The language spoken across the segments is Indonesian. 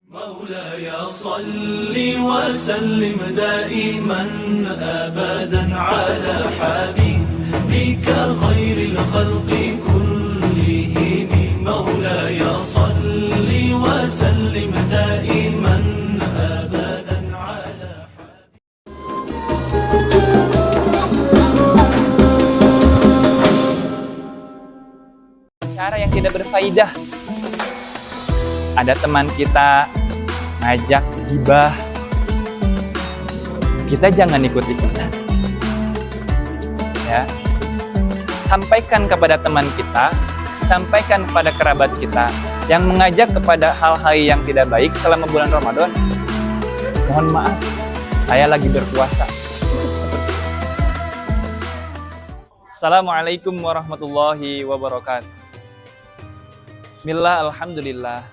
مولاي صل وسلم دائما أبدا على حبيبك خير الخلق كلهم مولاي صل وسلم دائما أبدا على cara yang tidak berfaedah. Ada teman kita ngajak gibah, kita jangan ikut-ikutan. Ya, sampaikan kepada teman kita, sampaikan kepada kerabat kita yang mengajak kepada hal-hal yang tidak baik selama bulan Ramadan. Mohon maaf, saya lagi berpuasa. Assalamualaikum warahmatullahi wabarakatuh. Bismillah, alhamdulillah,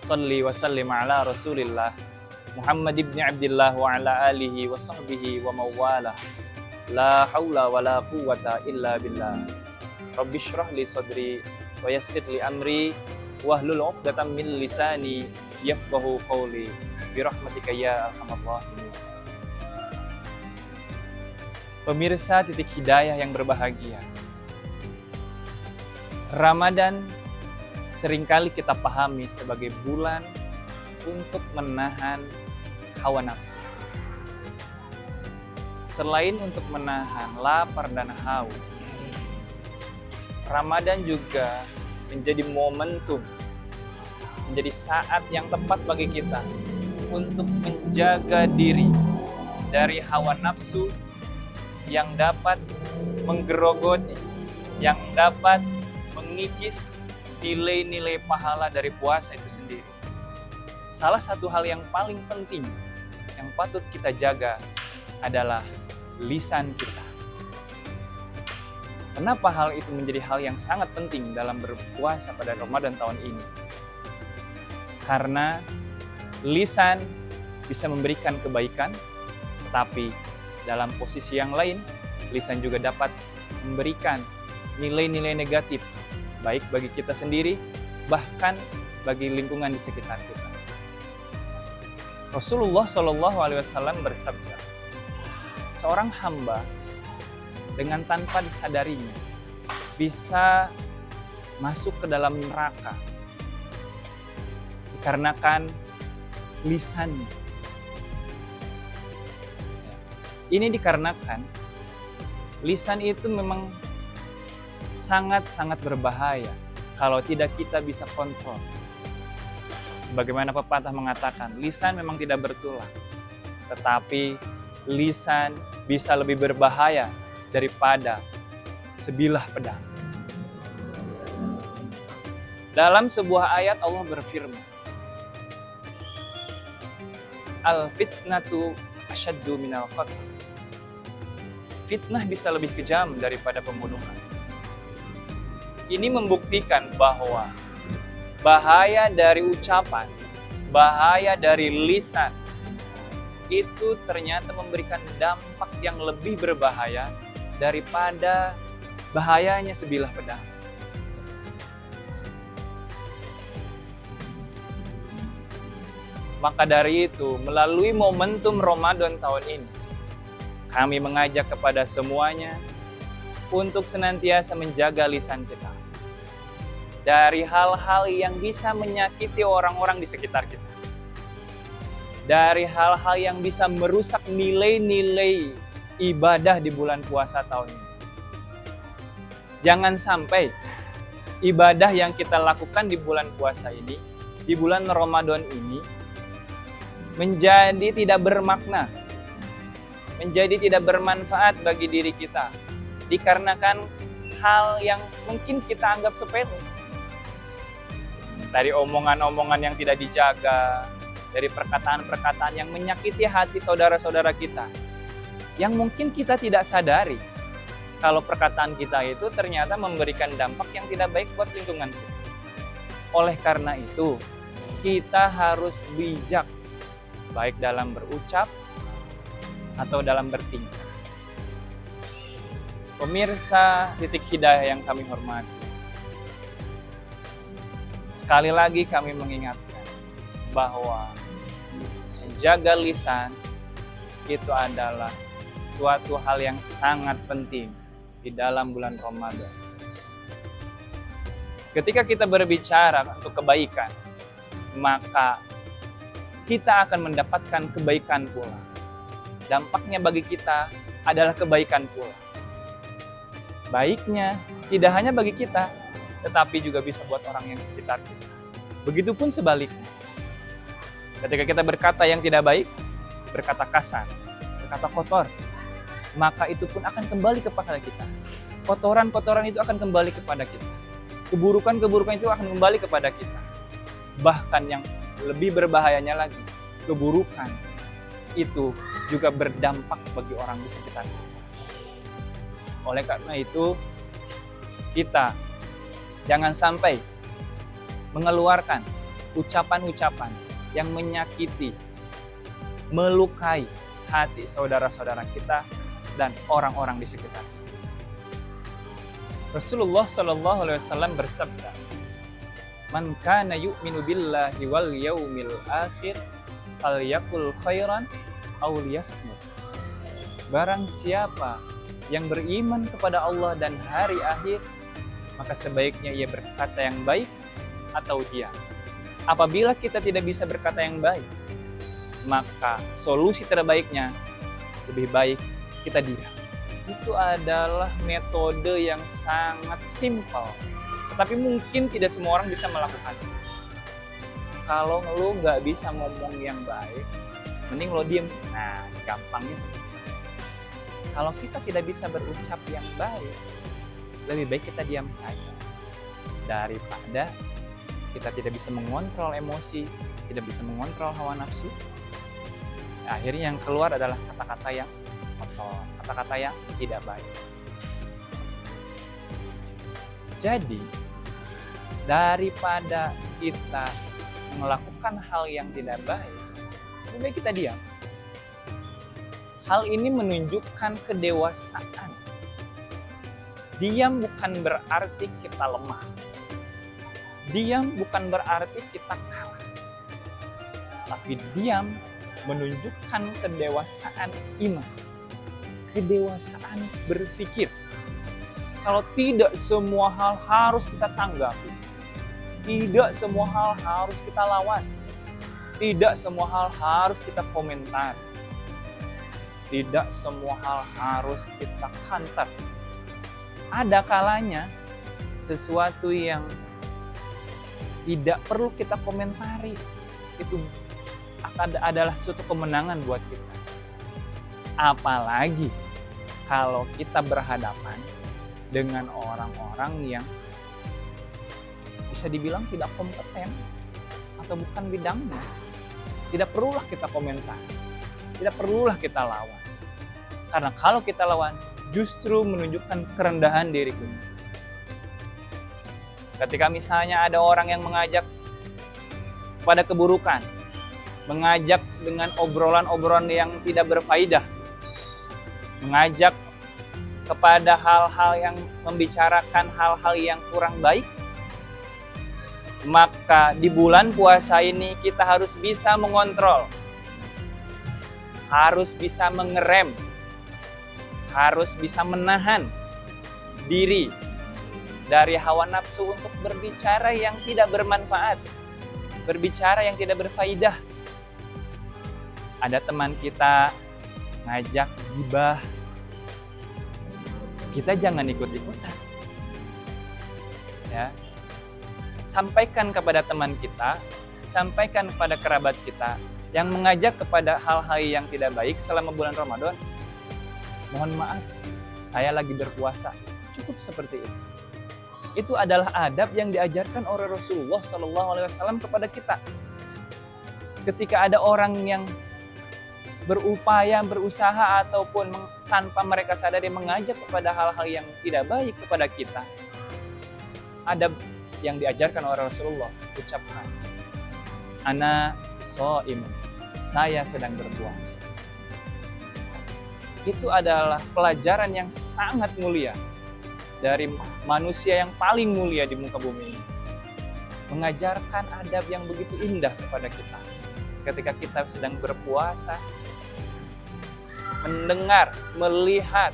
salli wa sallim ala rasulillah Muhammad ibn Abdillah wa ala alihi wa sahbihi wa mawalah. La hawla wa la quwwata illa billah. Rabbi syrah li sadri wa yassir li amri wahlul 'uqdatam min lisani yafqahu qawli birahmatika ya arhamar rahimin. Pemirsa Titik Hidayah yang berbahagia, Ramadan seringkali kita pahami sebagai bulan untuk menahan hawa nafsu. Selain untuk menahan lapar dan haus, Ramadan juga menjadi momentum, menjadi saat yang tepat bagi kita untuk menjaga diri dari hawa nafsu yang dapat menggerogoti, yang dapat mengikis nilai-nilai pahala dari puasa itu sendiri. Salah satu hal yang paling penting yang patut kita jaga adalah lisan kita. Kenapa hal itu menjadi hal yang sangat penting dalam berpuasa pada Ramadan tahun ini? Karena lisan bisa memberikan kebaikan, tetapi dalam posisi yang lain, lisan juga dapat memberikan nilai-nilai negatif, baik bagi kita sendiri, bahkan bagi lingkungan di sekitar kita. Rasulullah SAW bersabda, seorang hamba dengan tanpa disadarinya bisa masuk ke dalam neraka dikarenakan lisannya. Ini dikarenakan lisan itu memang sangat-sangat berbahaya kalau tidak kita bisa kontrol. Sebagaimana pepatah mengatakan, lisan memang tidak bertulang, tetapi lisan bisa lebih berbahaya daripada sebilah pedang. Dalam sebuah ayat Allah berfirman, Al-fitnatu asyaddu minal qatl. Fitnah bisa lebih kejam daripada pembunuhan. Ini membuktikan bahwa bahaya dari ucapan, bahaya dari lisan, itu ternyata memberikan dampak yang lebih berbahaya daripada bahayanya sebilah pedang. Maka dari itu, melalui momentum Ramadan tahun ini, kami mengajak kepada semuanya untuk senantiasa menjaga lisan kita dari hal-hal yang bisa menyakiti orang-orang di sekitar kita, dari hal-hal yang bisa merusak nilai-nilai ibadah di bulan puasa tahun ini. Jangan sampai ibadah yang kita lakukan di bulan puasa ini, di bulan Ramadan ini, menjadi tidak bermakna, menjadi tidak bermanfaat bagi diri kita, dikarenakan hal yang mungkin kita anggap sepele. Dari omongan-omongan yang tidak dijaga, dari perkataan-perkataan yang menyakiti hati saudara-saudara kita, yang mungkin kita tidak sadari kalau perkataan kita itu ternyata memberikan dampak yang tidak baik buat lingkungan kita. Oleh karena itu, kita harus bijak, baik dalam berucap atau dalam bertingkah. Pemirsa Titik Hidayah yang kami hormati, sekali lagi kami mengingatkan bahwa menjaga lisan itu adalah suatu hal yang sangat penting di dalam bulan Ramadan. Ketika kita berbicara untuk kebaikan, maka kita akan mendapatkan kebaikan pula. Dampaknya bagi kita adalah kebaikan pula. Baiknya tidak hanya bagi kita, tetapi juga bisa buat orang yang sekitar kita. Begitupun sebaliknya. Ketika kita berkata yang tidak baik, berkata kasar, berkata kotor, maka itu pun akan kembali kepada kita. Kotoran-kotoran itu akan kembali kepada kita. Keburukan-keburukan itu akan kembali kepada kita. Bahkan yang lebih berbahayanya lagi, keburukan itu juga berdampak bagi orang di sekitar kita. Oleh karena itu, kita jangan sampai mengeluarkan ucapan-ucapan yang menyakiti, melukai hati saudara-saudara kita dan orang-orang di sekitar. Rasulullah Shallallahu Alaihi Wasallam bersabda, "Man kana yu'minu billahi wal yaumil akhir, falyakul khairan aw liyasmut." Barang siapa yang beriman kepada Allah dan hari akhir, maka sebaiknya ia berkata yang baik atau diam. Apabila kita tidak bisa berkata yang baik, maka solusi terbaiknya lebih baik kita diam. Itu adalah metode yang sangat simpel, tetapi mungkin tidak semua orang bisa melakukannya. Kalau lo nggak bisa ngomong yang baik, mending lo diem. Nah, gampangnya seperti itu. Kalau kita tidak bisa berucap yang baik, lebih baik kita diam saja. Daripada kita tidak bisa mengontrol emosi, tidak bisa mengontrol hawa nafsu, akhirnya yang keluar adalah kata-kata yang kotor, kata-kata yang tidak baik. Jadi, daripada kita melakukan hal yang tidak baik, lebih baik kita diam. Hal ini menunjukkan kedewasaan. Diam bukan berarti kita lemah. Diam bukan berarti kita kalah. Tapi diam menunjukkan kedewasaan iman. Kedewasaan berpikir. Kalau tidak semua hal harus kita tanggapi. Tidak semua hal harus kita lawan. Tidak semua hal harus kita komentar. Tidak semua hal harus kita hantar. Ada kalanya sesuatu yang tidak perlu kita komentari itu adalah suatu kemenangan buat kita. Apalagi kalau kita berhadapan dengan orang-orang yang bisa dibilang tidak kompeten atau bukan bidangnya. Tidak perlulah kita komentar, tidak perlulah kita lawan. Karena kalau kita lawan, justru menunjukkan kerendahan diri kita. Ketika misalnya ada orang yang mengajak pada keburukan, mengajak dengan obrolan-obrolan yang tidak berfaedah, mengajak kepada hal-hal yang membicarakan hal-hal yang kurang baik, maka di bulan puasa ini kita harus bisa mengontrol, harus bisa mengerem, harus bisa menahan diri dari hawa nafsu untuk berbicara yang tidak bermanfaat, berbicara yang tidak berfaedah. Ada teman kita ngajak gibah, kita jangan ikut-ikutan. Ya. Sampaikan kepada teman kita, sampaikan kepada kerabat kita yang mengajak kepada hal-hal yang tidak baik selama bulan Ramadan. Mohon maaf, saya lagi berpuasa. Cukup seperti itu. Itu adalah adab yang diajarkan oleh Rasulullah SAW kepada kita. Ketika ada orang yang berupaya, berusaha ataupun tanpa mereka sadari mengajak kepada hal-hal yang tidak baik kepada kita, adab yang diajarkan oleh Rasulullah, ucapkan, ana shaimun, saya sedang berpuasa. Itu adalah pelajaran yang sangat mulia dari manusia yang paling mulia di muka bumi ini. Mengajarkan adab yang begitu indah kepada kita. ketika kita sedang berpuasa, mendengar, melihat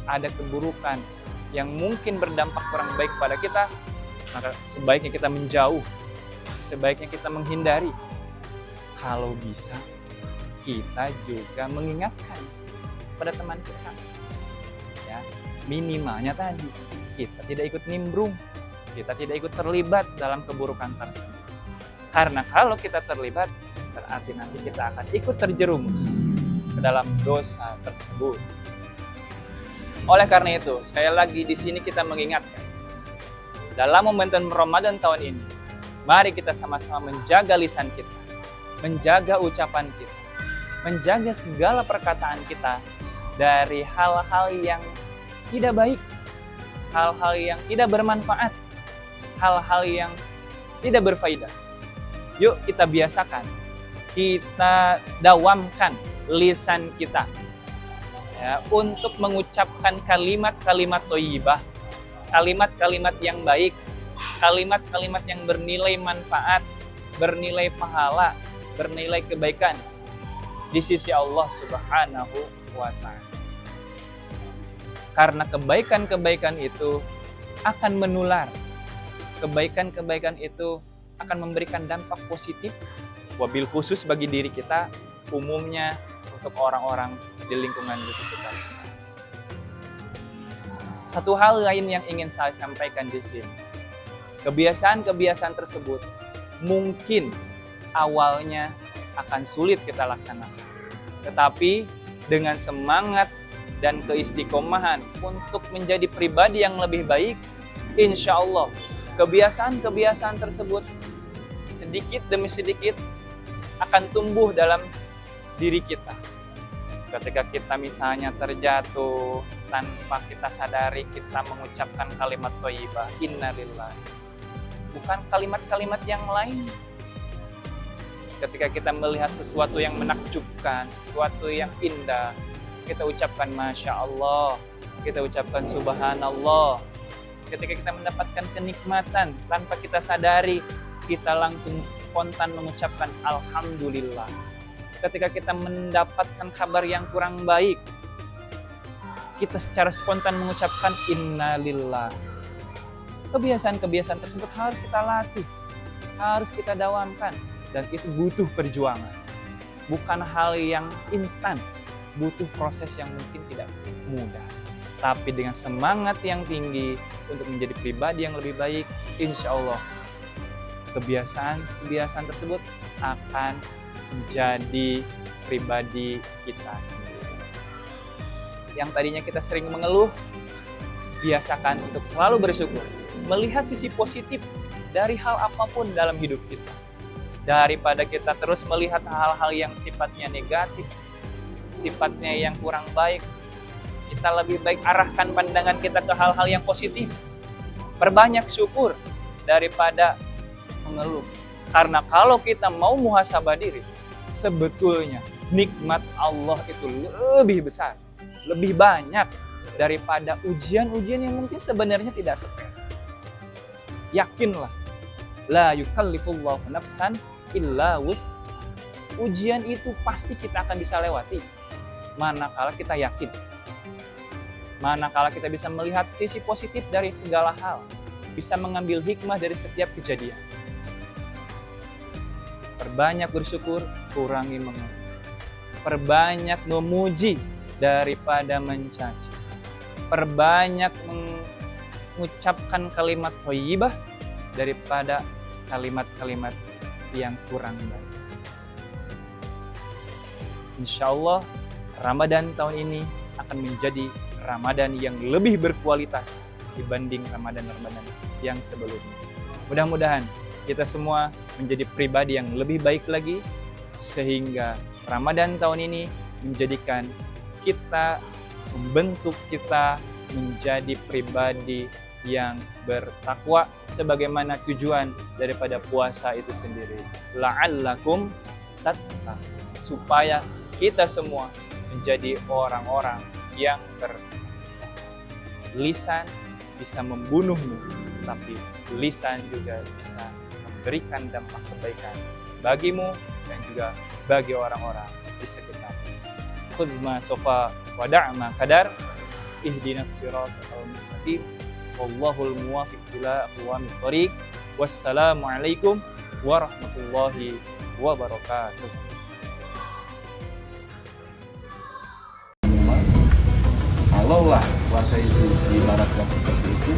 ada keburukan yang mungkin berdampak kurang baik pada kita, maka sebaiknya kita menjauh, sebaiknya kita menghindari. Kalau bisa, kita juga mengingatkan pada teman kita. Ya, minimalnya tadi, kita tidak ikut nimbrung, kita tidak ikut terlibat dalam keburukan tersebut. Karena kalau kita terlibat, berarti nanti kita akan ikut terjerumus ke dalam dosa tersebut. Oleh karena itu, sekali lagi di sini kita mengingatkan, dalam momentum Ramadan tahun ini, mari kita sama-sama menjaga lisan kita, menjaga ucapan kita, menjaga segala perkataan kita dari hal-hal yang tidak baik, hal-hal yang tidak bermanfaat, hal-hal yang tidak berfaedah. Yuk kita biasakan, kita dawamkan lisan kita ya, untuk mengucapkan kalimat-kalimat thayyibah, kalimat-kalimat yang baik, kalimat-kalimat yang bernilai manfaat, bernilai pahala, bernilai kebaikan di sisi Allah Subhanahu wa Ta'ala. Karena kebaikan-kebaikan itu akan menular, kebaikan-kebaikan itu akan memberikan dampak positif, wabil khusus bagi diri kita, umumnya untuk orang-orang di lingkungan di sekitar kita. Satu hal lain yang ingin saya sampaikan di sini, kebiasaan-kebiasaan tersebut mungkin awalnya akan sulit kita laksanakan, tetapi dengan semangat dan keistiqomahan untuk menjadi pribadi yang lebih baik, insya Allah kebiasaan-kebiasaan tersebut sedikit demi sedikit akan tumbuh dalam diri kita. Ketika kita misalnya terjatuh, tanpa kita sadari kita mengucapkan kalimat thayyibah, innalillah. Bukan kalimat-kalimat yang lain. Ketika kita melihat sesuatu yang menakjubkan, sesuatu yang indah, kita ucapkan Masya Allah, kita ucapkan Subhanallah. Ketika kita mendapatkan kenikmatan, tanpa kita sadari, kita langsung spontan mengucapkan Alhamdulillah. Ketika kita mendapatkan kabar yang kurang baik, kita secara spontan mengucapkan Innalillah. Kebiasaan-kebiasaan tersebut harus kita latih, harus kita dawamkan, dan itu butuh perjuangan. Bukan hal yang instan, butuh proses yang mungkin tidak mudah. Tapi dengan semangat yang tinggi untuk menjadi pribadi yang lebih baik, insya Allah kebiasaan tersebut akan menjadi pribadi kita sendiri. Yang tadinya kita sering mengeluh, biasakan untuk selalu bersyukur, melihat sisi positif dari hal apapun dalam hidup kita. Daripada kita terus melihat hal-hal yang sifatnya negatif, sifatnya yang kurang baik, kita lebih baik arahkan pandangan kita ke hal-hal yang positif. Perbanyak syukur daripada mengeluh. Karena kalau kita mau muhasabah diri, sebetulnya nikmat Allah itu lebih besar, lebih banyak daripada ujian-ujian yang mungkin sebenarnya tidak sepele. Yakinlah, la yukallifullahu nafsan illa wus'aha. Ujian itu pasti kita akan bisa lewati, manakala kita yakin, manakala kita bisa melihat sisi positif dari segala hal, bisa mengambil hikmah dari setiap kejadian. Perbanyak bersyukur, kurangi mengeluh. Perbanyak memuji daripada mencaci. Perbanyak mengucapkan kalimat thayyibah daripada kalimat-kalimat yang kurang baik. Insya Allah Ramadan tahun ini akan menjadi Ramadan yang lebih berkualitas dibanding Ramadan-Ramadan yang sebelumnya. Mudah-mudahan kita semua menjadi pribadi yang lebih baik lagi, sehingga Ramadan tahun ini menjadikan kita, membentuk kita menjadi pribadi yang bertakwa sebagaimana tujuan daripada puasa itu sendiri. La'allakum tattaqun, supaya kita semua menjadi orang-orang yang lisan bisa membunuhmu, tapi lisan juga bisa memberikan dampak kebaikan bagimu dan juga bagi orang-orang di sekitar. Khudh ma sofa wa da' ma qadar ihdinas siratal mustaqim wallahul muwaffiq ila aqwamit thoriq. Wassalamualaikum warahmatullahi wabarakatuh. Kalaulah puasa itu diibaratkan seperti itu,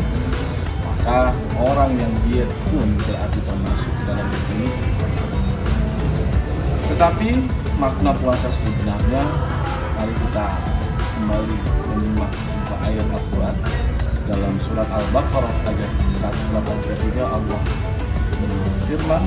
maka orang yang diet pun berarti termasuk dalam definisi puasa. Tetapi makna puasa sebenarnya, mari kita kembali menyimak sebuah ayat Al-Quran dalam surat Al-Baqarah ayat 183. Allah berfirman,